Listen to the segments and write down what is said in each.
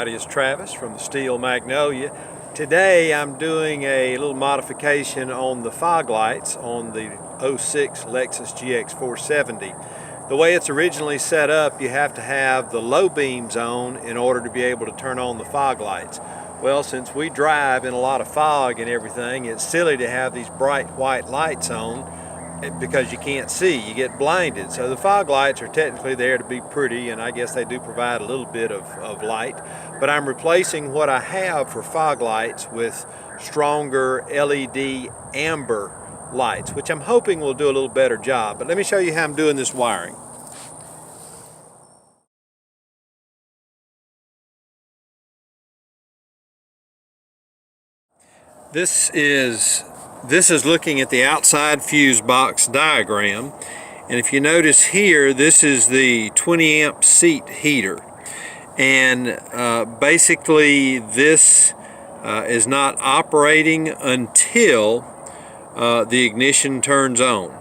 everybody, it's Travis from the Steel Magnolia. Today I'm doing a little modification on the fog lights on the 06 Lexus GX470. The way it's originally set up, you have to have the low beams on in order to be able to turn on the fog lights. Well, since we drive in a lot of fog and everything, it's silly to have these bright white lights on because you can't see, you get blinded. So the fog lights are technically there to be pretty, and I guess they do provide a little bit of light, but I'm replacing what I have for fog lights with stronger LED amber lights, which I'm hoping will do a little better job. But let me show you how I'm doing this wiring. This is looking at the outside fuse box diagram, and if you notice here, this is the 20 amp seat heater, and basically this is not operating until the ignition turns on.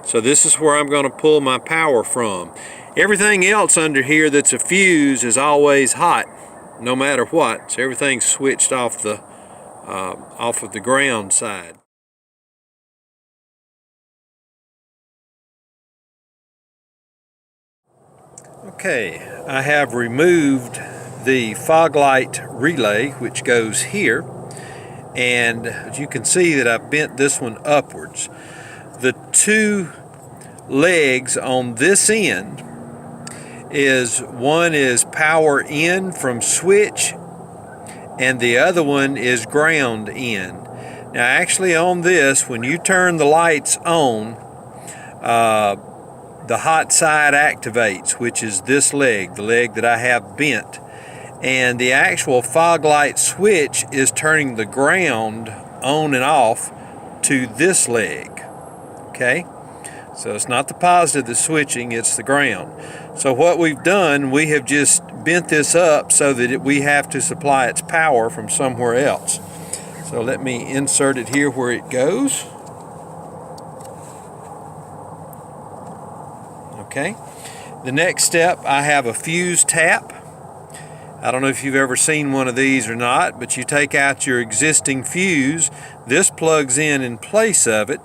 So this is where I'm going to pull my power from. Everything else under here that's a fuse is always hot no matter what, so everything's switched off of the ground side. Okay, I have removed the fog light relay, which goes here, and as you can see that I've bent this one upwards. The two legs on this end one is power in from switch, and the other one is ground in. Now actually on this, when you turn the lights on, the hot side activates, which is this leg, the leg that I have bent, and the actual fog light switch is turning the ground on and off to this leg. Okay, so it's not the positive that's switching, it's the ground. So what we've done, we have just bent this up so that we have to supply its power from somewhere else. So let me insert it here where it goes. Okay, the next step, I have a fuse tap. I don't know if you've ever seen one of these or not, but you take out your existing fuse, this plugs in place of it,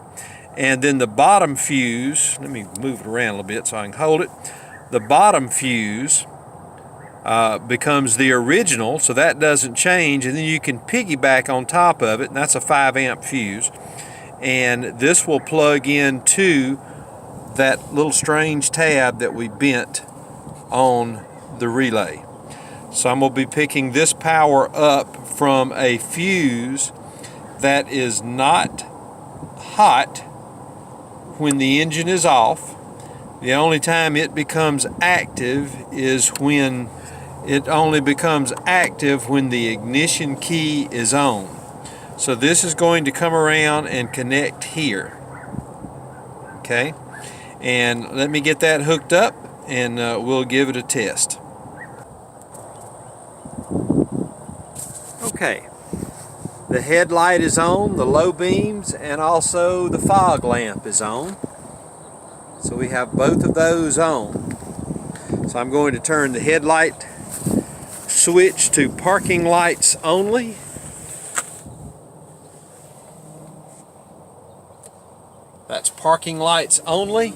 and then the bottom fuse, let me move it around a little bit so I can hold it. The bottom fuse becomes the original, so that doesn't change, and then you can piggyback on top of it, and that's a 5 amp fuse, and this will plug into that little strange tab that we bent on the relay. So I'm going to be picking this power up from a fuse that is not hot when the engine is off. The only time it becomes active is when the ignition key is on. So this is going to come around and connect here. Okay, and let me get that hooked up and we'll give it a test. Okay, the headlight is on, the low beams, and also the fog lamp is on. So we have both of those on. So I'm going to turn the headlight switch to parking lights only. That's parking lights only.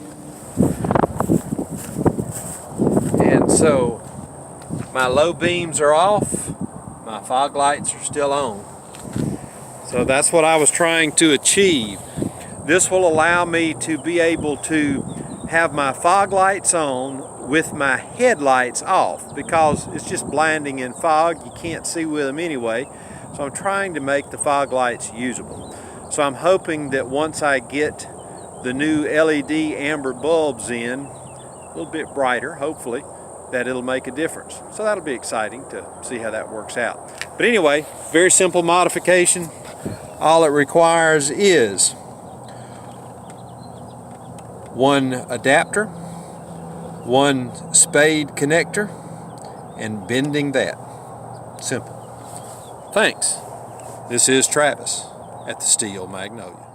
And so my low beams are off, my fog lights are still on. So that's what I was trying to achieve. This will allow me to be able to have my fog lights on with my headlights off, because it's just blinding in fog, you can't see with them anyway. So I'm trying to make the fog lights usable. So I'm hoping that once I get the new LED amber bulbs in, a little bit brighter, hopefully, that it'll make a difference. So that'll be exciting to see how that works out. But anyway, very simple modification. All it requires is one adapter, one spade connector, and bending that. Simple. Thanks. This is Travis at the Steel Magnolia.